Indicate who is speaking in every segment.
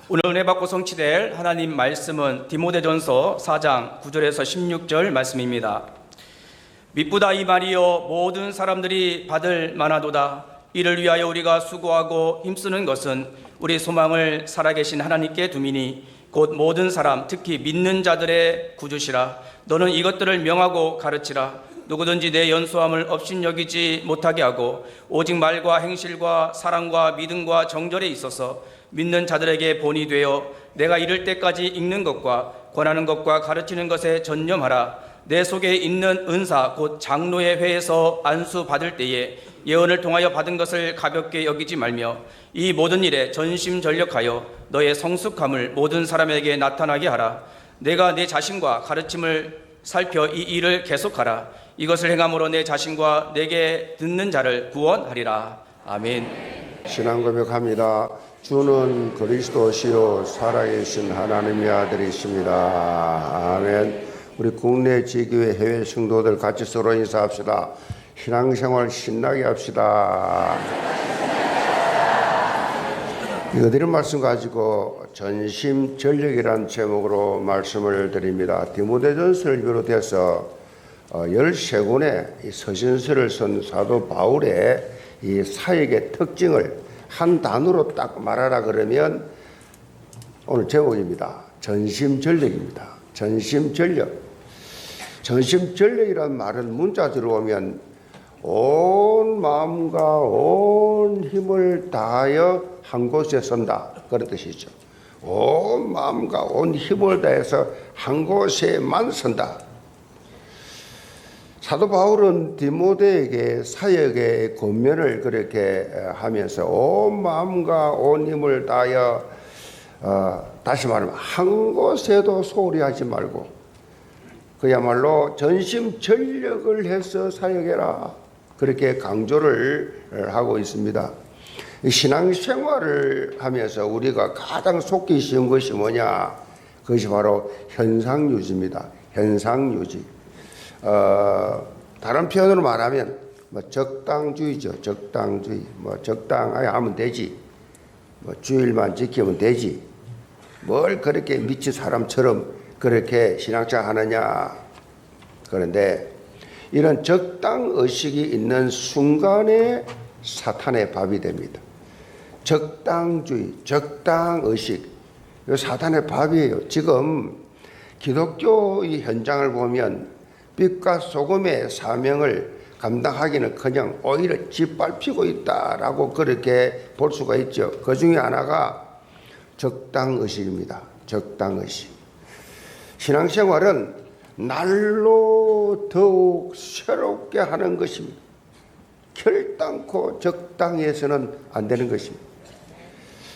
Speaker 1: 오늘 은혜 받고 성취될 하나님 말씀은 디모데전서 4장 9절에서 16절 말씀입니다. 미쁘다 이 말이여 모든 사람들이 받을 만하도다. 이를 위하여 우리가 수고하고 힘쓰는 것은 우리 소망을 살아계신 하나님께 두미니 곧 모든 사람 특히 믿는 자들의 구주시라. 너는 이것들을 명하고 가르치라. 누구든지 내 연소함을 업신여기지 못하게 하고 오직 말과 행실과 사랑과 믿음과 정절에 있어서 믿는 자들에게 본이 되어 내가 이를 때까지 읽는 것과 권하는 것과 가르치는 것에 전념하라. 내 속에 있는 은사 곧 장로의 회에서 안수 받을 때에 예언을 통하여 받은 것을 가볍게 여기지 말며 이 모든 일에 전심전력하여 너의 성숙함을 모든 사람에게 나타나게 하라. 내가 내 자신과 가르침을 살펴 이 일을 계속하라. 이것을 행함으로 내 자신과 내게 듣는 자를 구원하리라. 아멘.
Speaker 2: 신앙 고백합니다. 주는 그리스도시요 살아계신 하나님의 아들이십니다. 아멘. 우리 국내 지교회 해외 성도들 같이 서로 인사합시다. 신앙생활 신나게 합시다. 이거 드린 말씀 가지고 전심전력이라는 제목으로 말씀을 드립니다. 디모데전서를 비롯해서 13권의 서신서를 쓴 사도 바울의 이 사역의 특징을 한 단어로 딱 말하라 그러면 오늘 제목입니다. 전심전력입니다. 전심전력. 전심전력이라는 말은 문자 들어오면 온 마음과 온 힘을 다하여 한 곳에 선다 그런 뜻이죠. 온 마음과 온 힘을 다해서 한 곳에만 선다. 사도 바울은 디모데에게 사역의 권면을 그렇게 하면서 온 마음과 온 힘을 다하여 다시 말하면 한 곳에도 소홀히 하지 말고 그야말로 전심전력을 해서 사역해라 그렇게 강조를 하고 있습니다. 신앙생활을 하면서 우리가 가장 속기 쉬운 것이 뭐냐? 그것이 바로 현상유지입니다. 현상유지. 다른 표현으로 말하면 적당주의죠. 적당주의. 적당하게 하면 되지. 주일만 지키면 되지. 뭘 그렇게 미친 사람처럼 그렇게 신앙생활 하느냐. 그런데 이런 적당의식이 있는 순간에 사탄의 밥이 됩니다. 적당주의, 적당의식. 이거 사탄의 밥이에요. 지금 기독교의 현장을 보면 빛과 소금의 사명을 감당하기는커녕 오히려 짓밟히고 있다라고 그렇게 볼 수가 있죠. 그 중에 하나가 적당의식입니다. 적당의식. 신앙생활은 날로 더욱 새롭게 하는 것입니다. 결단코 적당히 해서는 안 되는 것입니다.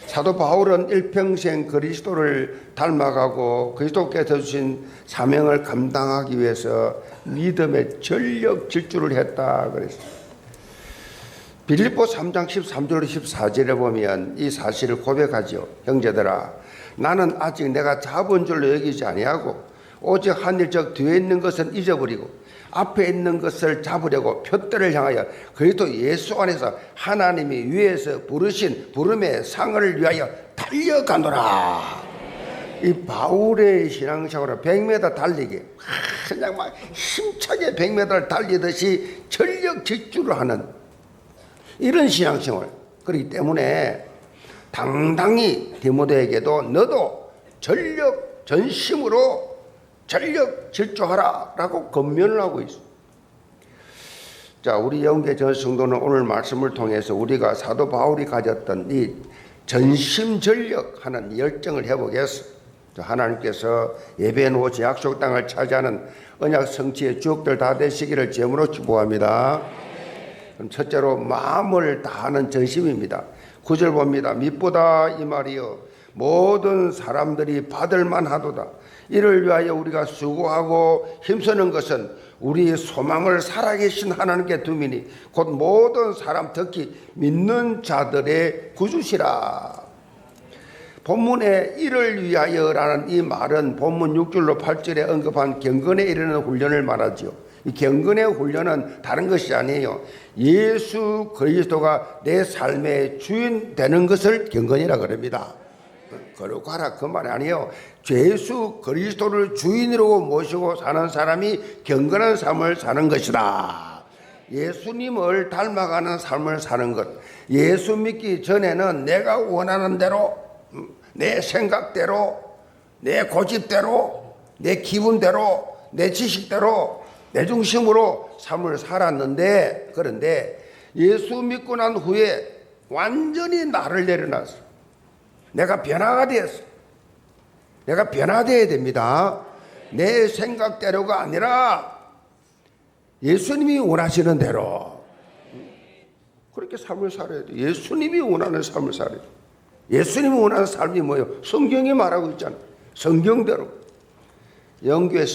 Speaker 2: 사도 바울은 일평생 그리스도를 닮아가고 그리스도께서 주신 사명을 감당하기 위해서 믿음의 전력 질주를 했다 그랬어요. 빌립보 3장 13절 14절에 보면 이 사실을 고백하죠. 형제들아 나는 아직 내가 잡은 줄로 여기지 아니하고 오직 하늘적 뒤에 있는 것은 잊어버리고 앞에 있는 것을 잡으려고 표대를 향하여 그리스도 예수 안에서 하나님이 위에서 부르신 부름의 상을 위하여 달려가노라. 이 바울의 신앙생활은 100m 달리기 그냥 막 힘차게 100m를 달리듯이 전력 질주를 하는 이런 신앙생활. 그렇기 때문에 당당히 디모데에게도 너도 전력 전심으로 전력 질주하라 라고 권면을 하고 있습니다. 자, 우리 영계 전 성도는 오늘 말씀을 통해서 우리가 사도 바울이 가졌던 이 전심전력 하는 열정을 해보겠습니다. 하나님께서 예배해 놓으신 약속 땅을 차지하는 언약 성취의 주역들 다 되시기를 제물로 축복합니다. 그럼 첫째로 마음을 다하는 전심입니다. 9절 봅니다. 미쁘다 이 말이요 모든 사람들이 받을 만하도다. 이를 위하여 우리가 수고하고 힘쓰는 것은 우리의 소망을 살아계신 하나님께 두미니 곧 모든 사람 특히 믿는 자들의 구주시라. 본문에 이를 위하여라는 이 말은 본문 6절로 8절에 언급한 경건에 이르는 훈련을 말하죠. 이 경건의 훈련은 다른 것이 아니에요. 예수 그리스도가 내 삶의 주인 되는 것을 경건이라 그럽니다. 거룩하라 그 말이 아니에요. 예수 그리스도를 주인으로 모시고 사는 사람이 경건한 삶을 사는 것이다. 예수님을 닮아가는 삶을 사는 것. 예수 믿기 전에는 내가 원하는 대로, 내 생각대로, 내 고집대로, 내 기분대로, 내 지식대로, 내 중심으로 삶을 살았는데, 그런데 예수 믿고 난 후에 완전히 나를 내려놨어. 내가 변화가 되었어. 내가 변화되어야 됩니다. 내 생각대로가 아니라 예수님이 원하시는 대로 그렇게 삶을 살아야 돼. 예수님이 원하는 삶을 살아야 돼. 예수님이 원하는 삶이 뭐예요? 성경이 말하고 있잖아요. 성경대로. 영교회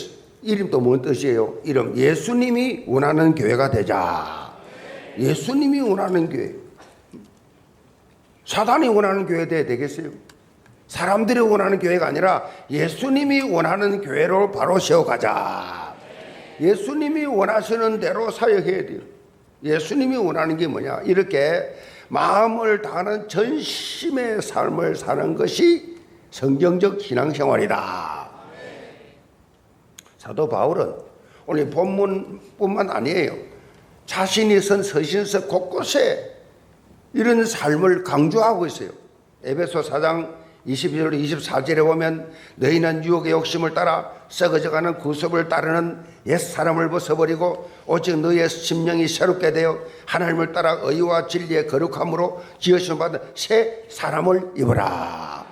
Speaker 2: 이름도 뭔 뜻이에요? 이름 예수님이 원하는 교회가 되자. 예수님이 원하는 교회. 사단이 원하는 교회 돼야 되겠어요? 사람들이 원하는 교회가 아니라 예수님이 원하는 교회로 바로 세워가자. 예수님이 원하시는 대로 사역해야 돼요. 예수님이 원하는 게 뭐냐? 이렇게 마음을 다하는 전심의 삶을 사는 것이 성경적 신앙생활이다. 사도 바울은 오늘 본문뿐만 아니에요. 자신이 쓴 서신서 곳곳에 이런 삶을 강조하고 있어요. 에베소 4장 22절 24절에 보면 너희는 유혹의 욕심을 따라 썩어져가는 구습을 따르는 옛사람을 벗어버리고 오직 너희의 심령이 새롭게 되어 하나님을 따라 의와 진리의 거룩함으로 지으심 받은 새 사람을 입으라.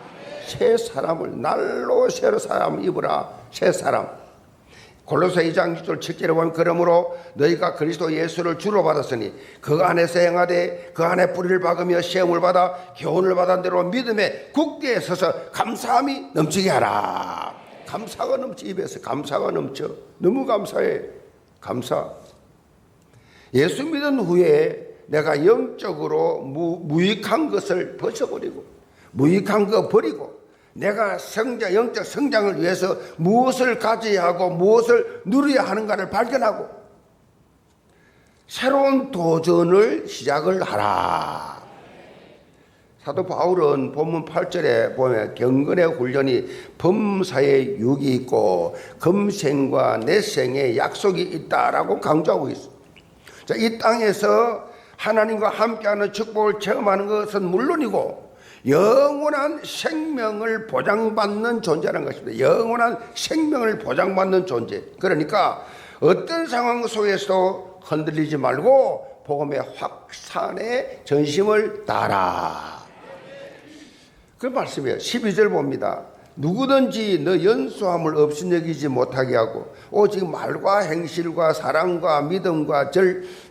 Speaker 2: 새 사람을 날로 새로 사람을 입으라. 새 사람. 골로새 2장 6절 7절에 보면 그러므로 너희가 그리스도 예수를 주로 받았으니 그 안에서 행하되 그 안에 뿌리를 박으며 시험을 받아 교훈을 받은 대로 믿음에 굳게 서서 감사함이 넘치게 하라. 감사가 넘치. 입에서 감사가 넘쳐. 너무 감사해. 감사. 예수 믿은 후에 내가 영적으로 무익한 것을 벗어버리고 무익한 거 버리고 내가 영적 성장을 위해서 무엇을 가져야 하고 무엇을 누려야 하는가를 발견하고 새로운 도전을 시작을 하라. 사도 바울은 본문 8절에 보면 경건의 훈련이 범사에 유익이 있고 금생과 내생에 약속이 있다라고 강조하고 있어. 자, 이 땅에서 하나님과 함께하는 축복을 체험하는 것은 물론이고 영원한 생명을 보장받는 존재라는 것입니다. 영원한 생명을 보장받는 존재. 그러니까 어떤 상황 속에서도 흔들리지 말고 복음의 확산에 전심을 다하라. 그 말씀이에요. 12절 봅니다. 누구든지 너 연소함을 없인 여기지 못하게 하고 오직 말과 행실과 사랑과 믿음과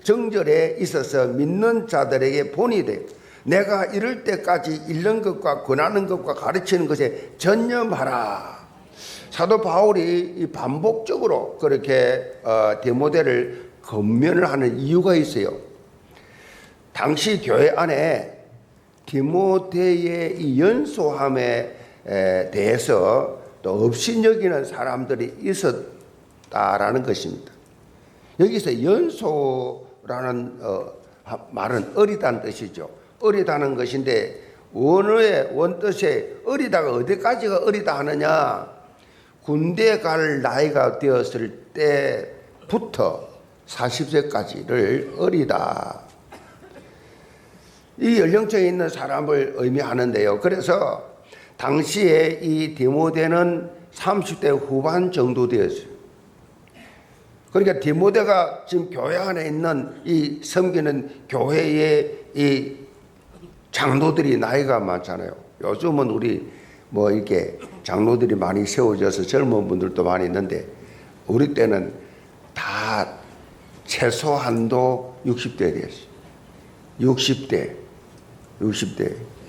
Speaker 2: 정절에 있어서 믿는 자들에게 본이 돼 내가 이럴 때까지 잃는 것과 권하는 것과 가르치는 것에 전념하라. 사도 바울이 반복적으로 그렇게 디모데를 권면을 하는 이유가 있어요. 당시 교회 안에 디모데의 이 연소함에 대해서 또 업신여기는 사람들이 있었다라는 것입니다. 여기서 연소라는 말은 어리다는 뜻이죠. 어리다는 것인데 원어의 원뜻에 어리다가 어디까지가 어리다 하느냐? 군대 갈 나이가 되었을 때부터 40세까지를 어리다. 이 연령층에 있는 사람을 의미하는데요. 그래서 당시에 이 디모데는 30대 후반 정도 되었어요. 그러니까 디모데가 지금 교회 안에 있는 이 섬기는 교회의 이 장로들이 나이가 많잖아요. 요즘은 우리 뭐 이렇게 장로들이 많이 세워져서 젊은 분들도 많이 있는데 우리 때는 다 최소한도 60대 됐어요. 60대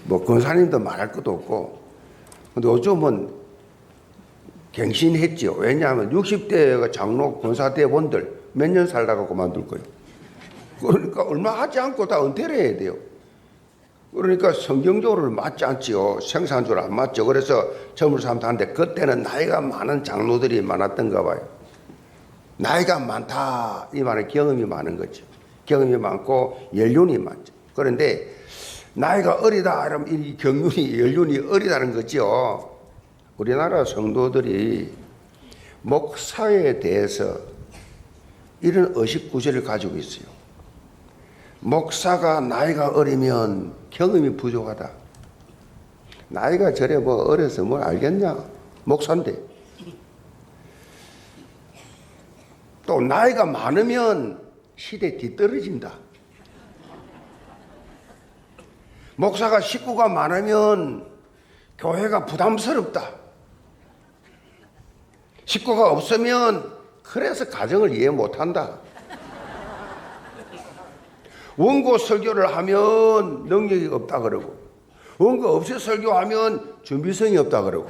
Speaker 2: 뭐 권사님도 말할 것도 없고. 근데 요즘은 갱신했죠. 왜냐하면 60대가 장로 권사대 분들 몇 년 살다가 그만둘 거예요. 그러니까 얼마 하지 않고 다 은퇴를 해야 돼요. 그러니까 성경적으로 맞지 않지요. 생산적으로 안 맞죠. 그래서 젊은 사람들한테 그때는 나이가 많은 장로들이 많았던가 봐요. 나이가 많다 이 말은 경험이 많은 거죠. 경험이 많고 연륜이 많죠. 그런데 나이가 어리다 이러면 이 경륜이 연륜이 어리다는 거죠. 우리나라 성도들이 목사에 대해서 이런 의식구조를 가지고 있어요. 목사가 나이가 어리면 경험이 부족하다. 나이가 저래 뭐 어려서 뭘 알겠냐? 목사인데. 또 나이가 많으면 시대 뒤떨어진다. 목사가 식구가 많으면 교회가 부담스럽다. 식구가 없으면 그래서 가정을 이해 못한다. 원고 설교를 하면 능력이 없다 그러고, 원고 없이 설교하면 준비성이 없다 그러고,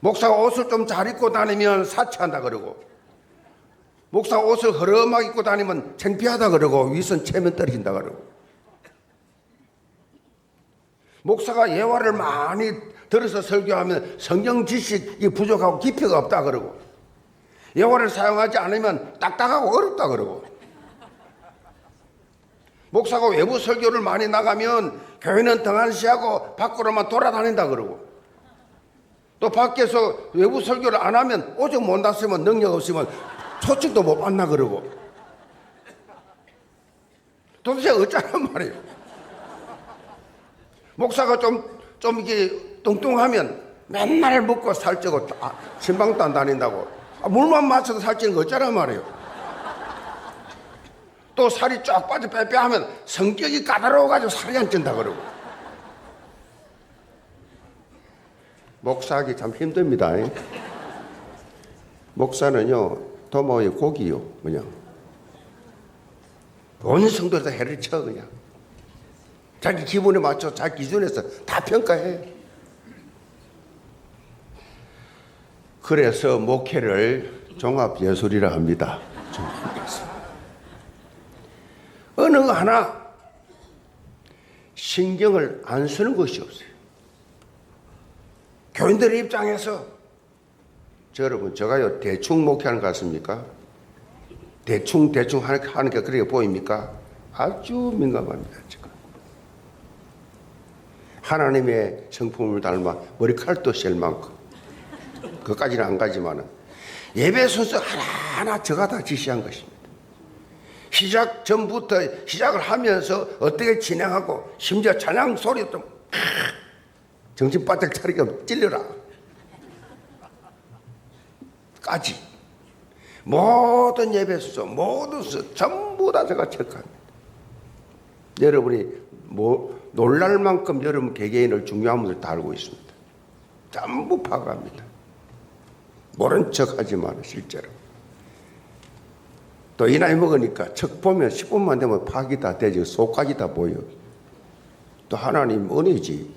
Speaker 2: 목사가 옷을 좀 잘 입고 다니면 사치한다 그러고, 목사가 옷을 허름하게 입고 다니면 창피하다 그러고, 위선 체면 떨어진다 그러고, 목사가 예화를 많이 들어서 설교하면 성경 지식이 부족하고 깊이가 없다 그러고, 예화를 사용하지 않으면 딱딱하고 어렵다 그러고, 목사가 외부 설교를 많이 나가면 교회는 등한시하고 밖으로만 돌아다닌다 그러고, 또 밖에서 외부 설교를 안 하면 오직 못 났으면 능력 없으면 초청도 못 받나 그러고, 도대체 어쩌란 말이에요. 목사가 좀 이게 뚱뚱하면 맨날 먹고 살찌고 신방도 안 다닌다고, 물만 마셔도 살찌는 거 어쩌란 말이에요. 또 살이 쫙 빠져 빼빼하면 성격이 까다로워가지고 살이 안 찐다 그러고. 목사하기 참 힘듭니다. 목사는요, 도모의 고기요, 그냥. 온 성도에서 해를 쳐, 그냥. 자기 기분에 맞춰, 자기 기준에서 다 평가해. 그래서 목회를 종합예술이라 합니다. 어느 하나 신경을 안 쓰는 것이 없어요. 교인들의 입장에서, 여러분, 제가요, 대충 목회하는 것 같습니까? 대충 하는 게 그렇게 보입니까? 아주 민감합니다, 지금. 하나님의 성품을 닮아 머리칼도 셀 만큼. 그까지는 안 가지만은 예배 순서 하나하나 저가 다 지시한 것입니다. 시작 전부터 시작을 하면서 어떻게 진행하고, 심지어 찬양 소리도 정신 바짝 차리게 찔러라 까지 모든 예배 순서, 모든 순서 전부 다 제가 체크합니다. 여러분이 놀랄 만큼 여러분 개개인을 중요한 분들 다 알고 있습니다. 전부 파악합니다. 모른 척하지만 실제로. 또 이 나이 먹으니까 척 보면 10분만 되면 파악이 다 되지, 속까지 다 보여. 또 하나님 은혜지.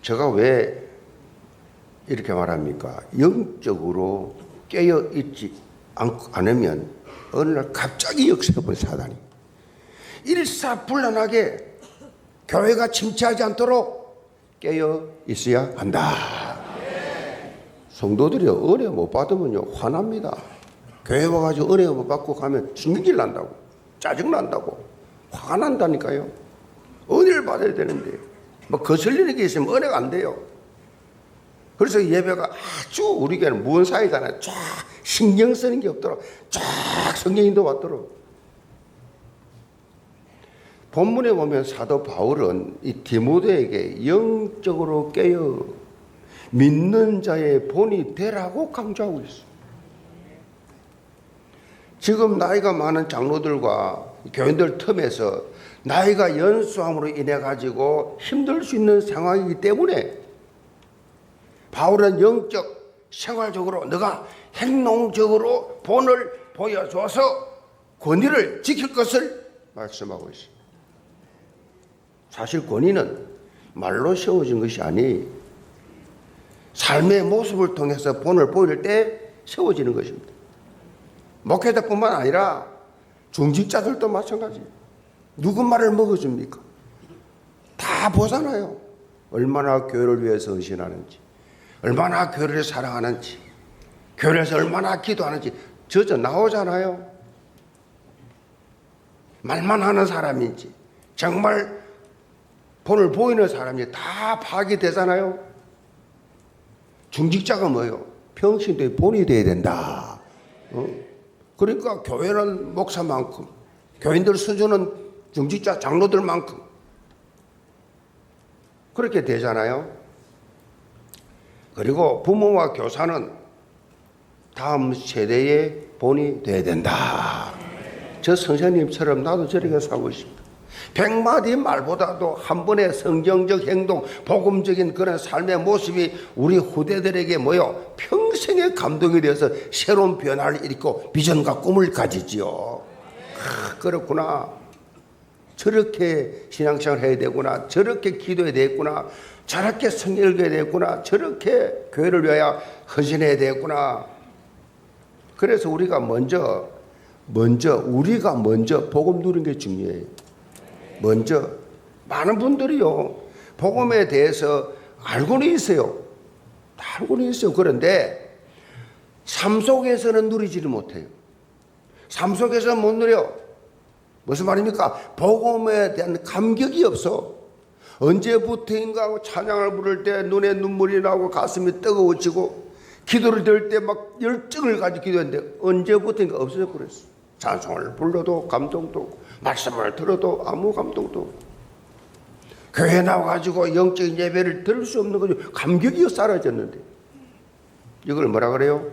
Speaker 2: 제가 왜 이렇게 말합니까? 영적으로 깨어 있지 않으면 어느 날 갑자기 역습해버린 사단이 일사불란하게 교회가 침체하지 않도록 깨어 있어야 한다. 성도들이 은혜 못 받으면요, 화납니다. 교회 와가지고 은혜 못 받고 가면 신경질 난다고, 짜증 난다고, 화가 난다니까요. 은혜를 받아야 되는데 뭐 거슬리는 게 있으면 은혜가 안 돼요. 그래서 예배가 아주 우리 교회는 무언사이잖아요. 쫙 신경 쓰는 게 없도록, 쫙 성령 인도 받도록. 본문에 보면 사도 바울은 이 디모데에게 영적으로 깨어 믿는 자의 본이 되라고 강조하고 있어요. 지금 나이가 많은 장로들과 교인들 틈에서 나이가 연수함으로 인해 가지고 힘들 수 있는 상황이기 때문에 바울은 영적 생활적으로 너가 행동적으로 본을 보여줘서 권위를 지킬 것을 말씀하고 있습니다. 사실 권위는 말로 세워진 것이 아니 삶의 모습을 통해서 본을 보일 때 세워지는 것입니다. 목회자뿐만 아니라 중직자들도 마찬가지예요. 누구 말을 먹어줍니까? 다 보잖아요. 얼마나 교회를 위해서 헌신하는지, 얼마나 교회를 사랑하는지. 교회에서 얼마나 기도하는지 저저 나오잖아요. 말만 하는 사람인지 정말 본을 보이는 사람이 다 파악이 되잖아요. 중직자가 뭐예요? 평신도의 본이 돼야 된다. 그러니까 교회는 목사만큼, 교인들 수준은 중직자 장로들만큼 그렇게 되잖아요. 그리고 부모와 교사는 다음 세대의 본이 돼야 된다. 저 선생님처럼 나도 저렇게 살고 싶다. 100마디 말보다도 한 번의 성경적 행동, 복음적인 그런 삶의 모습이 우리 후대들에게 뭐요? 평생의 감동이 되어서 새로운 변화를 일으키고 비전과 꿈을 가지지요. 그렇구나. 저렇게 신앙생활 해야 되구나. 저렇게 기도해야 되겠구나. 저렇게 성경 읽어야 되겠구나. 저렇게 교회를 위하여 헌신해야 되겠구나. 그래서 우리가 먼저 복음 누리는 게 중요해요. 먼저 많은 분들이요 복음에 대해서 알고는 있어요. 다 알고는 있어요. 그런데 삶 속에서는 누리지를 못해요. 삶 속에서는 못 누려. 무슨 말입니까? 복음에 대한 감격이 없어. 언제부터인가 찬양을 부를 때 눈에 눈물이 나고 가슴이 뜨거워지고 기도를 드릴 때 막 열정을 가지고 기도했는데 언제부터인가 없어져 버렸어. 찬송을 불러도 감동도 없고 말씀을 들어도 아무 감동도 없고 교회 나와가지고 영적인 예배를 들을 수 없는 거죠. 감격이 사라졌는데 이걸 뭐라 그래요?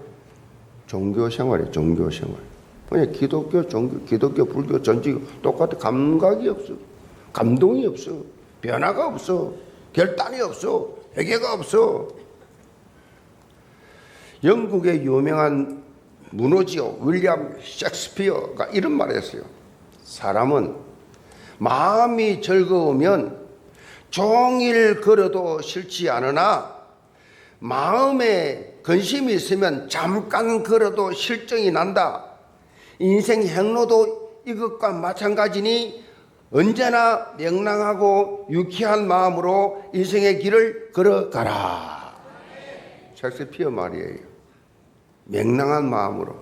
Speaker 2: 종교생활이에요. 종교생활. 그냥 기독교, 종교, 기독교, 불교, 전지교 똑같아. 감각이 없어. 감동이 없어. 변화가 없어. 결단이 없어. 회개가 없어. 영국의 유명한 문호지요 윌리엄 셰익스피어가 이런 말을 했어요. 사람은 마음이 즐거우면 종일 걸어도 싫지 않으나 마음에 근심이 있으면 잠깐 걸어도 실정이 난다. 인생 행로도 이것과 마찬가지니 언제나 명랑하고 유쾌한 마음으로 인생의 길을 걸어가라. 셰익스피어 말이에요. 명랑한 마음으로,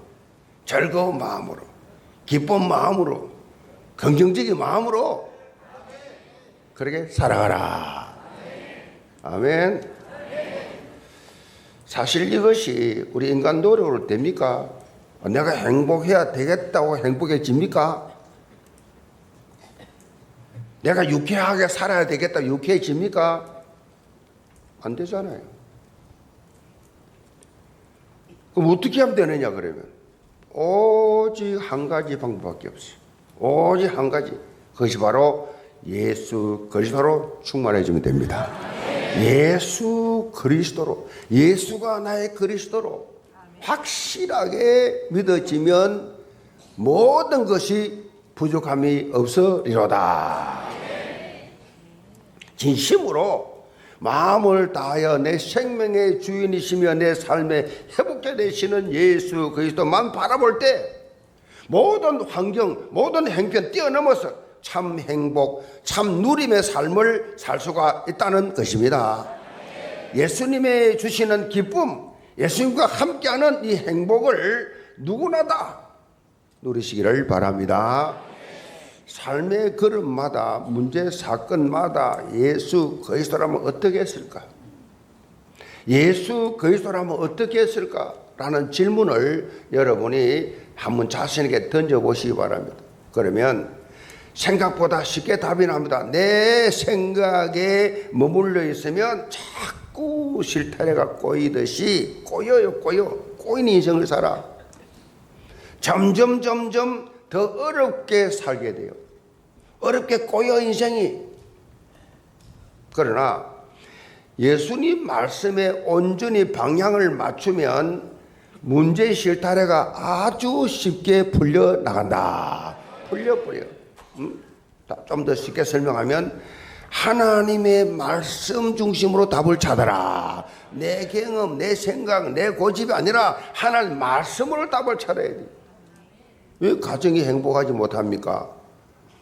Speaker 2: 즐거운 마음으로, 기쁜 마음으로, 긍정적인 마음으로 그렇게 살아가라. 아멘. 사실 이것이 우리 인간 노력으로 됩니까? 내가 행복해야 되겠다고 행복해집니까? 내가 유쾌하게 살아야 되겠다고 유쾌해집니까? 안 되잖아요. 그럼 어떻게 하면 되느냐 그러면 오직 한 가지 방법밖에 없어요. 오직 한 가지. 그것이 바로 예수 그리스도로 충만해지면 됩니다. 예수 그리스도로, 예수가 나의 그리스도로 확실하게 믿어지면 모든 것이 부족함이 없으리로다. 진심으로 마음을 다하여 내 생명의 주인이시며 내 삶의 회복자 되시는 예수 그리스도만 바라볼 때 모든 환경, 모든 행편 뛰어넘어서 참 행복, 참 누림의 삶을 살 수가 있다는 것입니다. 예수님의 주시는 기쁨, 예수님과 함께하는 이 행복을 누구나 다 누리시기를 바랍니다. 삶의 걸음마다, 문제 사건마다 예수 그리스도라면 어떻게 했을까? 예수 그리스도라면 어떻게 했을까? 라는 질문을 여러분이 한번 자신에게 던져보시기 바랍니다. 그러면 생각보다 쉽게 답이 납니다. 내 생각에 머물러 있으면 자꾸 실타래가 꼬이듯이 꼬이는 인생을 살아. 점점 더 어렵게 살게 돼요. 어렵게 꼬여 인생이. 그러나 예수님 말씀에 온전히 방향을 맞추면 문제의 실타래가 아주 쉽게 풀려나간다. 풀려버려. 좀 더 쉽게 설명하면 하나님의 말씀 중심으로 답을 찾아라. 내 경험, 내 생각, 내 고집이 아니라 하나님 말씀으로 답을 찾아야 돼. 왜 가정이 행복하지 못합니까?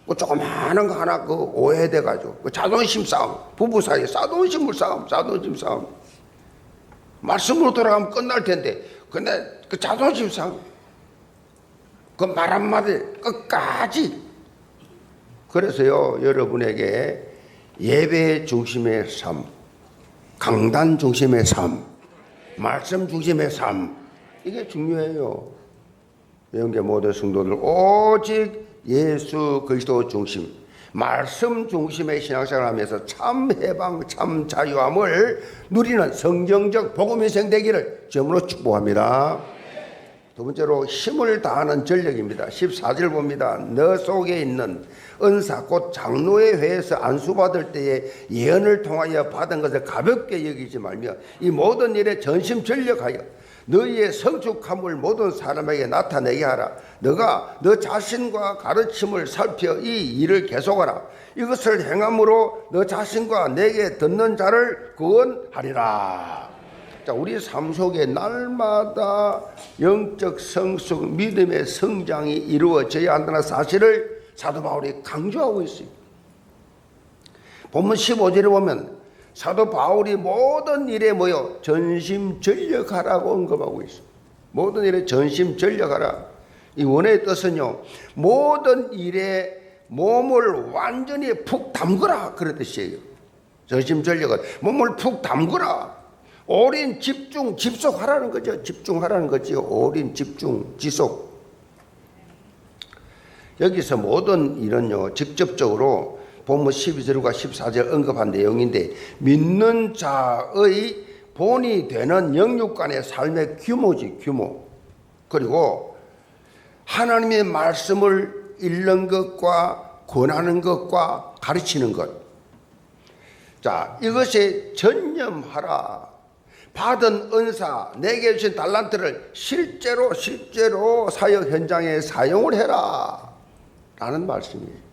Speaker 2: 그 조그마한 거 하나 그 오해돼가지고 그 자존심 싸움, 부부 사이에 자존심 싸움. 말씀으로 돌아가면 끝날 텐데 근데 그 자존심 상, 그 말 한마디 끝까지. 그래서요, 여러분에게 예배 중심의 삶, 강단 중심의 삶, 말씀 중심의 삶, 이게 중요해요. 영계 모든 성도들 오직 예수 그리스도 중심, 말씀 중심의 신앙생활을 하면서 참 해방, 참 자유함을 누리는 성경적 복음인생 되기를 주님으로 축복합니다. 두 번째로 힘을 다하는 전력입니다. 14절 봅니다. 너 속에 있는 은사 곧 장로의 회에서 안수받을 때에 예언을 통하여 받은 것을 가볍게 여기지 말며 이 모든 일에 전심전력하여 너희의 성숙함을 모든 사람에게 나타내게 하라. 너가 너 자신과 가르침을 살펴 이 일을 계속하라. 이것을 행함으로 너 자신과 내게 듣는 자를 구원하리라. 자, 우리 삶 속에 날마다 영적 성숙, 믿음의 성장이 이루어져야 한다는 사실을 사도 바울이 강조하고 있어요. 본문 15절에 보면 사도 바울이 모든 일에 모여 전심전력하라고 언급하고 있어요. 모든 일에 전심전력하라. 이 원어의 뜻은요, 모든 일에 몸을 완전히 푹 담그라, 그런 뜻이에요. 전심전력은 몸을 푹 담그라. 올인 집중 집속하라는 거죠. 집중하라는 거죠. 올인 집중 지속. 여기서 모든 일은요, 직접적으로 본문 12절과 14절 언급한 내용인데, 믿는 자의 본이 되는 영육간의 삶의 규모지, 규모. 그리고 하나님의 말씀을 읽는 것과 권하는 것과 가르치는 것. 자, 이것에 전념하라. 받은 은사, 내게 주신 달란트를 실제로 사역 현장에 사용을 해라 라는 말씀이에요.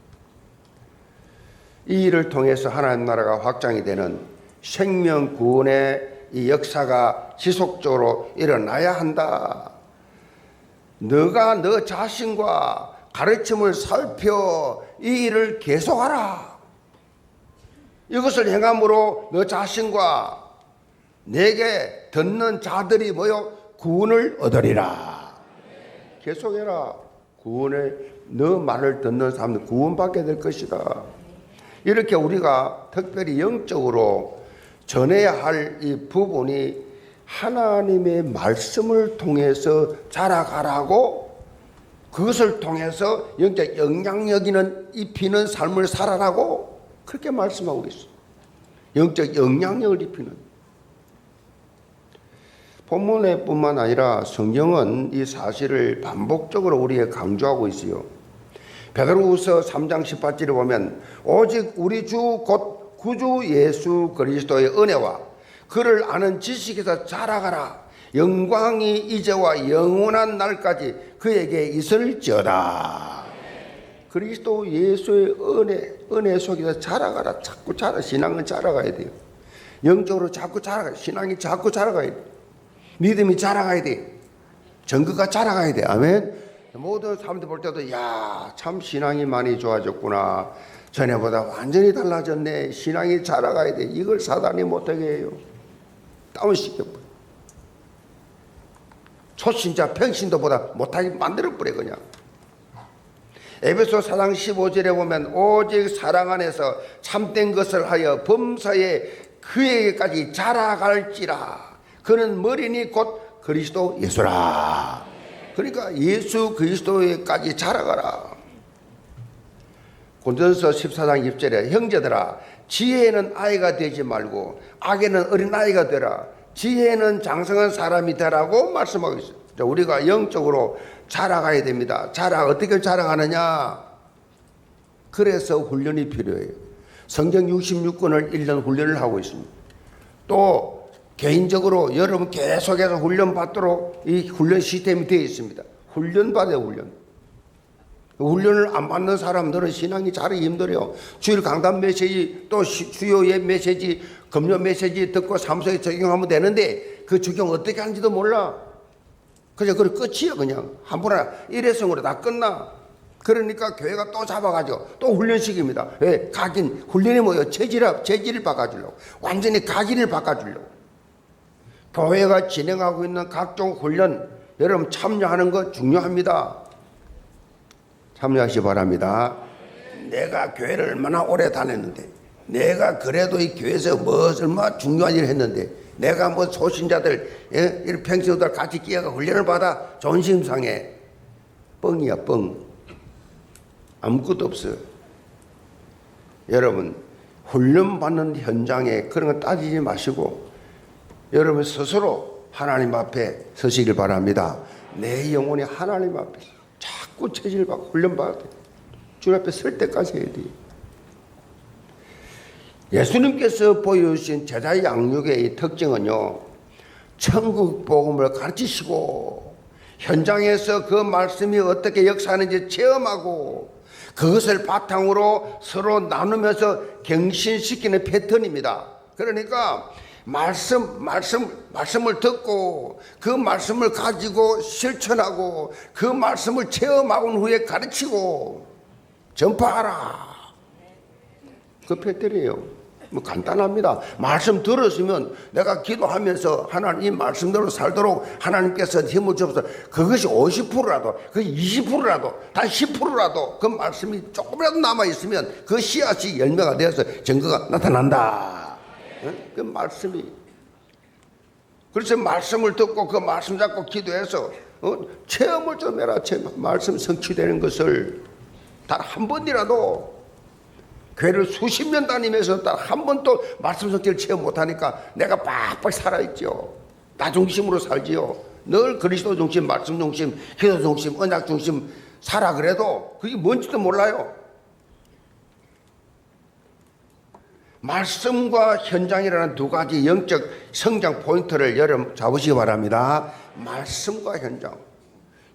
Speaker 2: 이 일을 통해서 하나님 나라가 확장이 되는 생명 구원의 이 역사가 지속적으로 일어나야 한다. 너가 너 자신과 가르침을 살펴 이 일을 계속하라. 이것을 행함으로 너 자신과 내게 듣는 자들이 모여 구원을 얻으리라. 계속해라. 너 말을 듣는 사람들 구원받게 될 것이다. 이렇게 우리가 특별히 영적으로 전해야 할 이 부분이 하나님의 말씀을 통해서 자라가라고, 그것을 통해서 영적 영향력이는 입히는 삶을 살아라고 그렇게 말씀하고 있어요. 영적 영향력을 입히는. 본문에 뿐만 아니라 성경은 이 사실을 반복적으로 우리에게 강조하고 있어요. 베드로후서 3장 18절에 보면 오직 우리 주 곧 구주 예수 그리스도의 은혜와 그를 아는 지식에서 자라가라. 영광이 이제와 영원한 날까지 그에게 있을지어다. 그리스도 예수의 은혜 속에서 자라가라. 자꾸 신앙은 자라가야 돼요. 영적으로 자꾸 자라가야, 신앙이 자꾸 자라가야 돼요. 믿음이 자라가야 돼. 전거가 자라가야 돼. 아멘. 모든 사람들 볼 때도 참 신앙이 많이 좋아졌구나. 전에보다 완전히 달라졌네. 신앙이 자라가야 돼. 이걸 사단이 못하게 해요. 다운시켜버려. 초신자 평신도보다 못하게 만들어버려 그냥. 에베소 4장 15절에 보면 오직 사랑 안에서 참된 것을 하여 범사에 그에게까지 자라갈지라. 그는 머리니 곧 그리스도 예수라. 그러니까 예수 그리스도에까지 자라가라. 고린도전서 14장 10절에 형제들아 지혜에는 아이가 되지 말고 악에는 어린아이가 되라. 지혜에는 장성한 사람이 되라고 말씀하고 있어요. 우리가 영적으로 자라가야 됩니다. 어떻게 자라가느냐? 그래서 훈련이 필요해요. 성경 66권을 1년 훈련을 하고 있습니다. 또 개인적으로 여러분 계속해서 훈련 받도록 이 훈련 시스템이 되어 있습니다. 훈련 받아요, 훈련. 훈련을 안 받는 사람들은 신앙이 자라기 힘들어요. 주일 강단 메시지, 또 주요 예 메시지, 금요 메시지 듣고 삶 속에 적용하면 되는데 그 적용 어떻게 하는지도 몰라. 그냥 그게 끝이야, 그냥. 한 번에 일회성으로 다 끝나. 그러니까 교회가 또 잡아가지고 또 훈련시킵니다. 왜? 각인, 훈련이 뭐예요? 체질을 바꿔주려고. 완전히 각인을 바꿔주려고. 교회가 진행하고 있는 각종 훈련 여러분 참여하는 거 중요합니다. 참여하시 바랍니다. 내가 교회를 얼마나 오래 다녔는데, 내가 그래도 이 교회에서 얼마나 중요한 일을 했는데, 내가 소신자들 이 평신도들 같이 끼어가 훈련을 받아 존심상해. 뻥이야 뻥. 아무것도 없어요. 여러분 훈련받는 현장에 그런 거 따지지 마시고 여러분 스스로 하나님 앞에 서시길 바랍니다. 내 영혼이 하나님 앞에 자꾸 체질을 받고 훈련받아야 돼. 주 앞에 설 때까지 해야 돼. 예수님께서 보여주신 제자 양육의 특징은요, 천국 복음을 가르치시고 현장에서 그 말씀이 어떻게 역사하는지 체험하고 그것을 바탕으로 서로 나누면서 갱신시키는 패턴입니다. 그러니까 말씀을 듣고 그 말씀을 가지고 실천하고 그 말씀을 체험하고 후에 가르치고 전파하라. 그 패턴이에요. 간단합니다. 말씀 들었으면 내가 기도하면서 하나님 이 말씀대로 살도록 하나님께서 힘을 주셔서 그것이 50%라도 그 20%라도 단 10%라도 그 말씀이 조금이라도 남아있으면 그 씨앗이 열매가 되어서 증거가 나타난다. 그 말씀이. 그래서 말씀을 듣고 그 말씀 잡고 기도해서 체험을 좀 해라. 말씀 성취되는 것을 단 한 번이라도. 교회를 수십 년 다니면서 딱 한 번도 말씀 성취를 체험 못하니까 내가 빡빡 살아있죠. 나 중심으로 살지요. 늘 그리스도 중심, 말씀 중심, 기도 중심, 언약 중심 살아. 그래도 그게 뭔지도 몰라요. 말씀과 현장이라는 두 가지 영적 성장 포인트를 여러분 잡으시기 바랍니다. 말씀과 현장.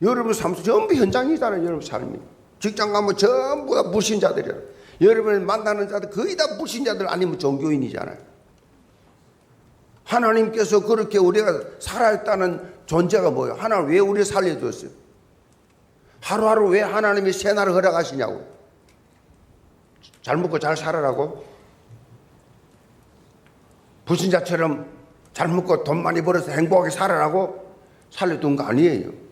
Speaker 2: 여러분 삶 전부 현장이잖아요. 여러분 삶이. 직장 가면 전부 다 불신자들이에요. 여러분을 만나는 자들 거의 다 불신자들 아니면 종교인이잖아요. 하나님께서 그렇게 우리가 살아있다는 존재가 뭐예요? 하나님 왜 우리를 살려줬어요? 하루하루 왜 하나님이 새날을 허락하시냐고? 잘 먹고 잘 살아라고? 불신자처럼 잘 먹고 돈 많이 벌어서 행복하게 살아라고? 살려둔 거 아니에요.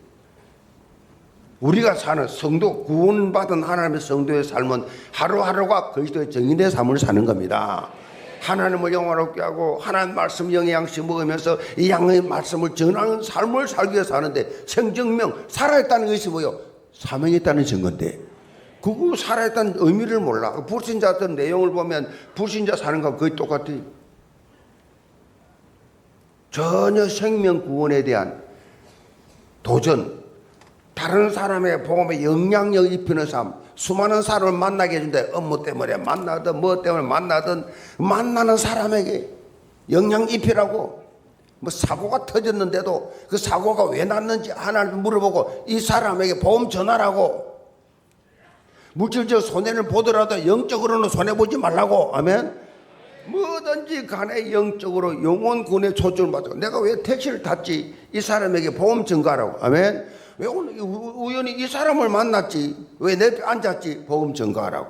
Speaker 2: 우리가 사는 성도, 구원받은 하나님의 성도의 삶은 하루하루가 그리스도의 정인의 삶을 사는 겁니다. 하나님을 영화롭게 하고 하나님 말씀 영양식 먹으면서 이 양의 말씀을 전하는 삶을 살기 위해서 사는데, 생정명 살아있다는 것이 뭐예요? 사명이 있다는 증거인데 그거 살아있다는 의미를 몰라. 불신자들 내용을 보면 불신자 사는 거 거의 똑같아요. 전혀 생명 구원에 대한 도전, 다른 사람의 복음에 영향력 입히는 삶, 수많은 사람을 만나게 해준대. 업무 때문에 만나든 뭐 때문에 만나든 만나는 사람에게 영향 입히라고. 사고가 터졌는데도 그 사고가 왜 났는지 하나님 물어보고 이 사람에게 복음 전하라고. 물질적 손해를 보더라도 영적으로는 손해보지 말라고. 아멘. 뭐든지 간에 영적으로 영혼 구원에 초점을 맞추고, 내가 왜 택시를 탔지? 이 사람에게 복음 전가라고. 아멘. 왜 오늘 우연히 이 사람을 만났지? 왜 내 옆에 앉았지? 복음 전가하라고.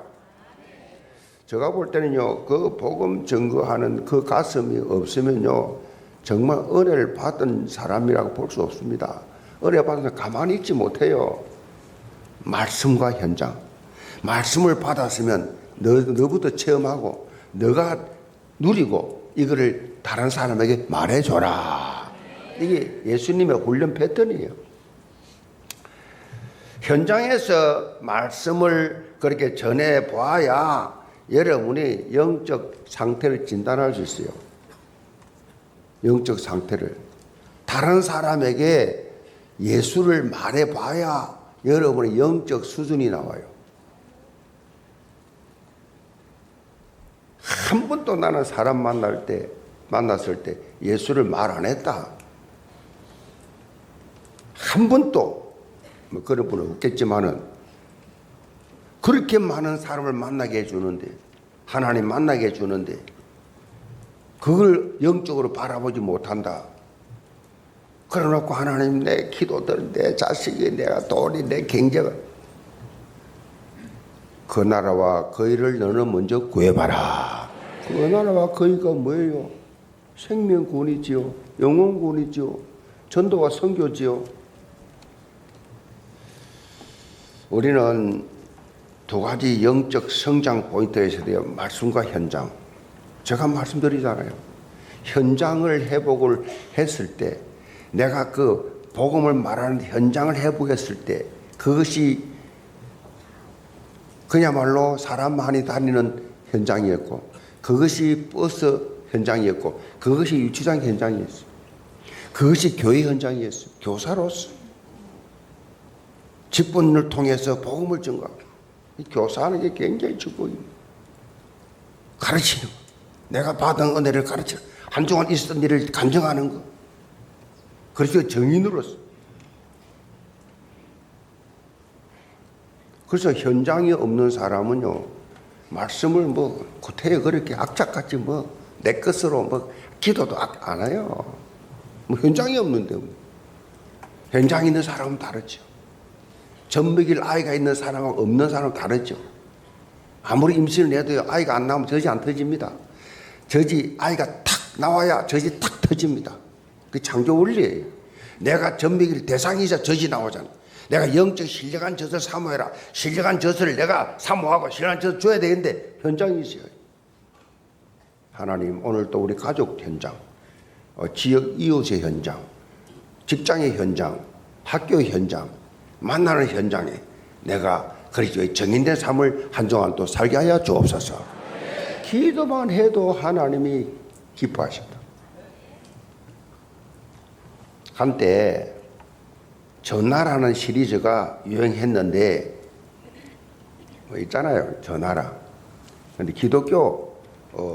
Speaker 2: 제가 볼 때는요, 그 복음 전가하는 그 가슴이 없으면요, 정말 은혜를 받은 사람이라고 볼 수 없습니다. 은혜 받은 사람 가만히 있지 못해요. 말씀과 현장. 말씀을 받았으면 너부터 체험하고 너가 누리고 이거를 다른 사람에게 말해줘라. 이게 예수님의 훈련 패턴이에요. 현장에서 말씀을 그렇게 전해 보아야 여러분이 영적 상태를 진단할 수 있어요. 영적 상태를. 다른 사람에게 예수를 말해 봐야 여러분의 영적 수준이 나와요. 한 번도 나는 사람 만났을 때 예수를 말 안 했다. 한 번도. 그런 분은 없겠지만은 그렇게 많은 사람을 만나게 해주는데, 하나님 만나게 해주는데 그걸 영적으로 바라보지 못한다. 그래놓고 하나님 내 기도들, 내 자식이, 내가 돈이, 내 경제가, 그 나라와 그 일을 너는 먼저 구해봐라. 그 나라와 그 일가 뭐예요? 생명구원이지요. 영혼구원이지요. 전도와 선교지요. 우리는 두 가지 영적 성장 포인트에 있어야 돼요. 말씀과 현장. 제가 말씀드리잖아요. 현장을 회복을 했을 때, 내가 그 복음을 말하는 현장을 회복했을 때, 그것이 그야말로 사람 많이 다니는 현장이었고, 그것이 버스 현장이었고, 그것이 유치장 현장이었어요. 그것이 교회 현장이었어요. 교사로서 직분을 통해서 복음을 전가하고, 교사하는 게 굉장히 축복입니다. 가르치는 거, 내가 받은 은혜를 가르치는, 한동안 있었던 일을 간증하는 거, 그래서 정인으로서. 그래서 현장이 없는 사람은요, 말씀을 뭐 구태여 그렇게 악착같이 뭐 내 것으로 뭐 기도도 안 해요. 뭐 현장이 없는데 뭐. 현장이 있는 사람은 다르죠. 젖 먹일 아이가 있는 사람하고 없는 사람은 다르죠. 아무리 임신을 해도요, 아이가 안 나오면 젖이 안 터집니다. 젖이, 아이가 탁 나와야 젖이 탁 터집니다. 그 창조 원리예요. 내가 젖 먹일 대상이자 젖이 나오잖아. 내가 영적 신령한 젖을 사모해라. 신령한 젖을 내가 사모하고 신령한 젖을 줘야 되는데 현장이 있어요. 하나님, 오늘 또 우리 가족 현장, 지역 이웃의 현장, 직장의 현장, 학교의 현장, 만나는 현장에 내가 그리스도의 정인된 삶을 한동안 또 살게 하여 주옵소서. 기도만 해도 하나님이 기뻐하신다. 한때 전하라는 시리즈가 유행했는데 뭐 있잖아요, 전하라. 근데 기독교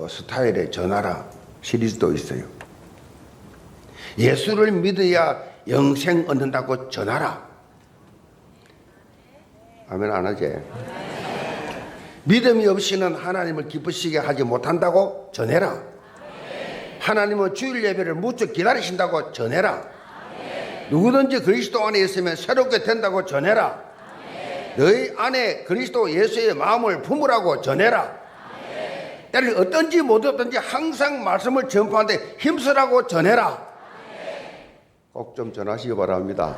Speaker 2: 스타일의 전하라 시리즈도 있어요. 예수를 믿어야 영생 얻는다고 전하라. 아멘 안 하지? 믿음이 없이는 하나님을 기쁘시게 하지 못한다고 전해라. 하나님은 주일 예배를 무척 기다리신다고 전해라. 누구든지 그리스도 안에 있으면 새롭게 된다고 전해라. 너희 안에 그리스도 예수의 마음을 품으라고 전해라. 때를 어떤지 못 어떤지 항상 말씀을 전파하는데 힘쓰라고 전해라. 꼭 좀 전하시기 바랍니다.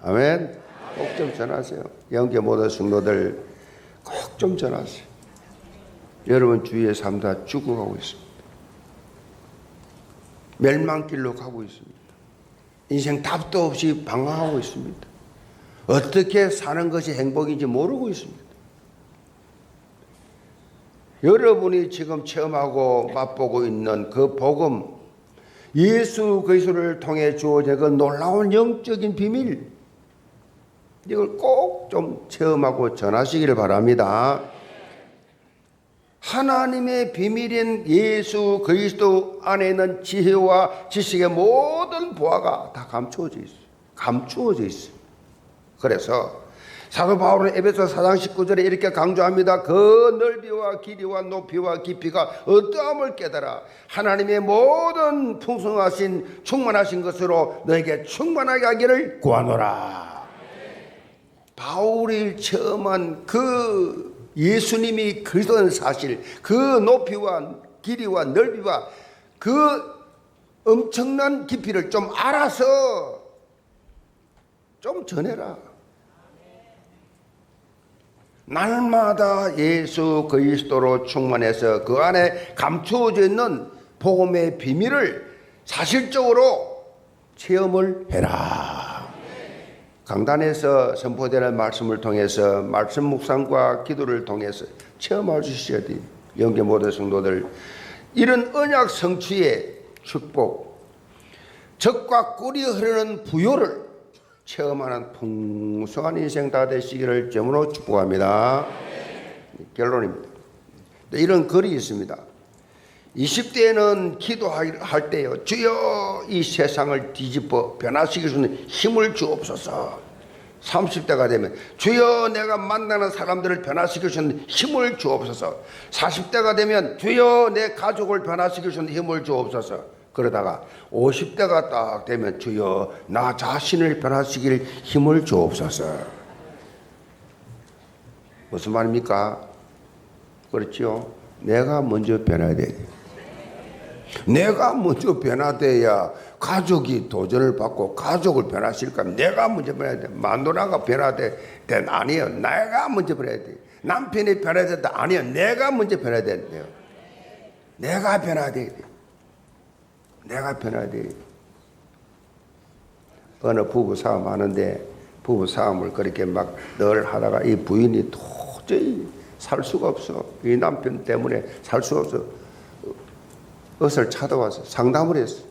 Speaker 2: 아멘. 꼭 좀 전하세요. 영계 모든 성도들 꼭 좀 전하세요. 여러분 주위의 삶 다 죽어가고 있습니다. 멸망길로 가고 있습니다. 인생 답도 없이 방황하고 있습니다. 어떻게 사는 것이 행복인지 모르고 있습니다. 여러분이 지금 체험하고 맛보고 있는 그 복음, 예수 그리스도를 통해 주어진 그 놀라운 영적인 비밀, 이걸 꼭 좀 체험하고 전하시기를 바랍니다. 하나님의 비밀인 예수 그리스도 안에 있는 지혜와 지식의 모든 보화가 다 감추어져 있어요. 감추어져 있어요. 그래서 사도 바울은 에베소 4장 19절에 이렇게 강조합니다. 그 넓이와 길이와 높이와 깊이가 어떠함을 깨달아 하나님의 모든 풍성하신 충만하신 것으로 너에게 충만하게 하기를 구하노라. 바울이 체험한 그 예수님이 그리스도는 사실, 그 높이와 길이와 넓이와 그 엄청난 깊이를 좀 알아서 좀 전해라. 날마다 예수 그리스도로 충만해서 그 안에 감추어져 있는 복음의 비밀을 사실적으로 체험을 해라. 강단에서 선포되는 말씀을 통해서 말씀 묵상과 기도를 통해서 체험할 수 있어야 돼요. 영계 모든 성도들, 이런 언약 성취의 축복, 적과 꿀이 흐르는 부요를 체험하는 풍성한 인생 다 되시기를 주님으로 축복합니다. 결론입니다. 이런 글이 있습니다. 20대에는 기도할 때요, 주여 이 세상을 뒤집어 변화시킬 수 있는 힘을 주옵소서. 30대가 되면 주여 내가 만나는 사람들을 변화시킬 수 있는 힘을 주옵소서. 40대가 되면 주여 내 가족을 변화시킬 수 있는 힘을 주옵소서. 그러다가 50대가 딱 되면 주여 나 자신을 변화시킬 힘을 주옵소서. 무슨 말입니까? 그렇죠? 내가 먼저 변해야 돼. 내가 먼저 변화돼야 가족이 도전을 받고 가족을 변화시킬까? 내가 먼저 변화해야 돼. 마누라가 변화돼? 아니에요. 내가 먼저 변화해야 돼. 남편이 변화해야 된다? 아니에요. 내가 먼저 변화해야 돼요. 내가 변화해야 돼. 내가 변화해야 돼. 어느 부부 싸움 하는데 부부 싸움을 그렇게 막 늘 하다가 이 부인이 도저히 살 수가 없어. 이 남편 때문에 살 수가 없어. 의사를 찾아와서 상담을 했어.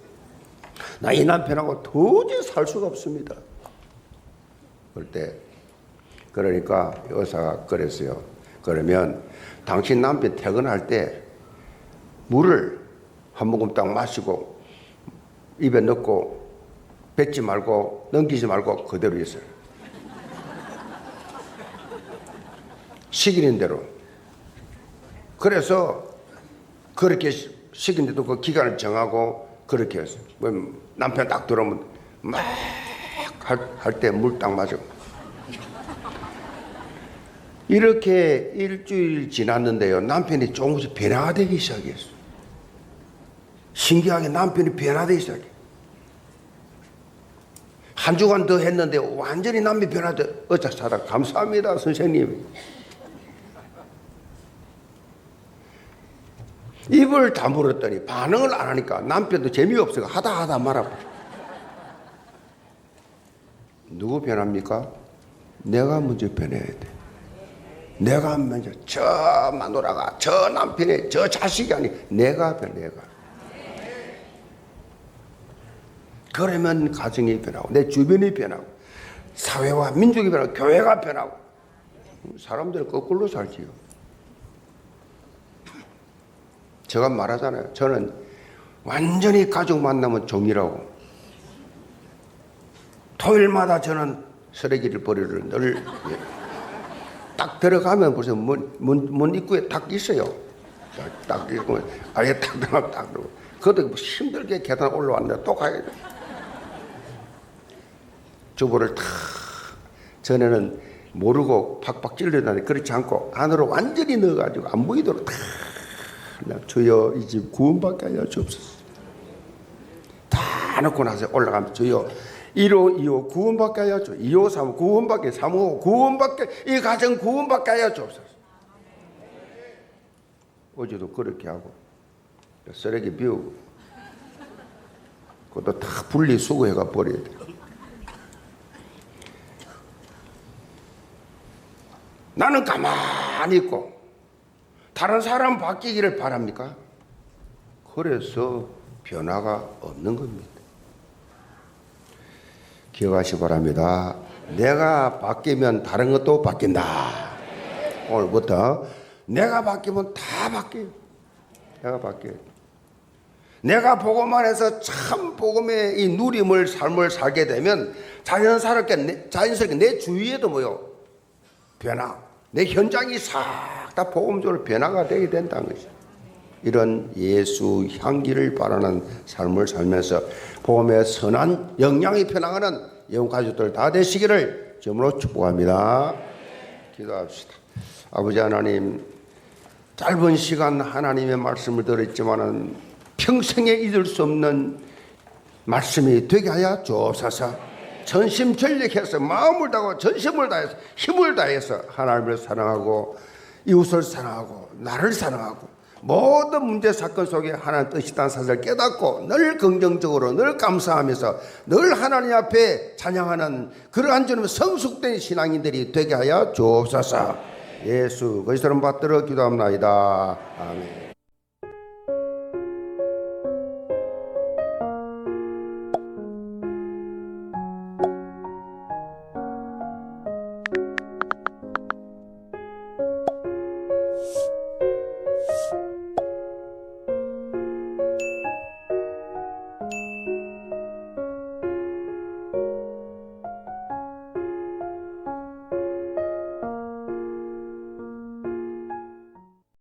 Speaker 2: 나 이 남편하고 도저히 살 수가 없습니다. 그럴 때 그러니까 의사가 그랬어요. 그러면 당신 남편 퇴근할 때 물을 한 모금 딱 마시고 입에 넣고 뱉지 말고 넘기지 말고 그대로 있어요. 시키는 대로. 그래서 그렇게 시키는데도 그 기간을 정하고 그렇게 했어요. 남편 딱 들어오면 막 할 때 물 딱 마셔. 이렇게 일주일 지났는데요. 남편이 조금씩 변화되기 시작했어요. 신기하게 남편이 변화되기 시작해. 한 주간 더 했는데 완전히 남편이 변화돼. 어쩌다 감사합니다, 선생님. 입을 다물었더니 반응을 안 하니까 남편도 재미없어서 하다 말아버려. 누구 변합니까? 내가 먼저 변해야 돼. 내가 먼저 저 마누라가 저 남편이 저 자식이 아니 내가 변해. 내가. 그러면 가정이 변하고 내 주변이 변하고 사회와 민족이 변하고 교회가 변하고 사람들은 거꾸로 살지요. 제가 말하잖아요. 저는 완전히 가족 만나면 종이라고. 토요일마다 저는 쓰레기를 버리를 늘 딱 들어가면 벌써 문 입구에 딱 있어요. 딱 있고 아예 딱 들어가면 딱 들어가고. 그것도 힘들게 계단 올라왔는데 또 가야 돼. 주부를 탁 전에는 모르고 팍팍 찔러다니 그렇지 않고 안으로 완전히 넣어가지고 안 보이도록 탁 주여 이 집 구원받게 하여 주옵소서. 다 넣고 나서 올라가면 주여 1호 2호 구원받게 하여 주옵소서. 2호 3호 구원받게 3호 구원받게 이 가정 구원받게 하여 주옵소서. 어제도 그렇게 하고 쓰레기 비우고 그것도 다 분리수거해가 버려야 돼. 나는 가만히 있고 다른 사람 바뀌기를 바랍니까? 그래서 변화가 없는 겁니다. 기억하시기 바랍니다. 내가 바뀌면 다른 것도 바뀐다. 오늘부터 내가 바뀌면 다 바뀌어요. 내가 바뀌어요. 내가 복음만 해서 참 복음의 이 누림을 삶을 살게 되면 자연스럽게 내 주위에도 뭐요? 변화. 내 현장이 싹 다 복음적으로 변화가 되게 된다는 것이죠. 이런 예수 향기를 바라는 삶을 살면서 복음의 선한 영향이 편향하는 영혼 가족들 다 되시기를 주님으로 축복합니다. 기도합시다. 아버지 하나님, 짧은 시간 하나님의 말씀을 들었지만은 평생에 잊을 수 없는 말씀이 되게 하여 주옵소서. 전심전력해서 마음을 다하고 전심을 다해서 힘을 다해서 하나님을 사랑하고 이웃을 사랑하고 나를 사랑하고 모든 문제 사건 속에 하나님 뜻이 있다는 사실을 깨닫고 늘 긍정적으로 늘 감사하면서 늘 하나님 앞에 찬양하는 그러한 주님의 성숙된 신앙인들이 되게 하여 주옵소서. 예수 그리스도를 받들어 기도합나이다. 아멘.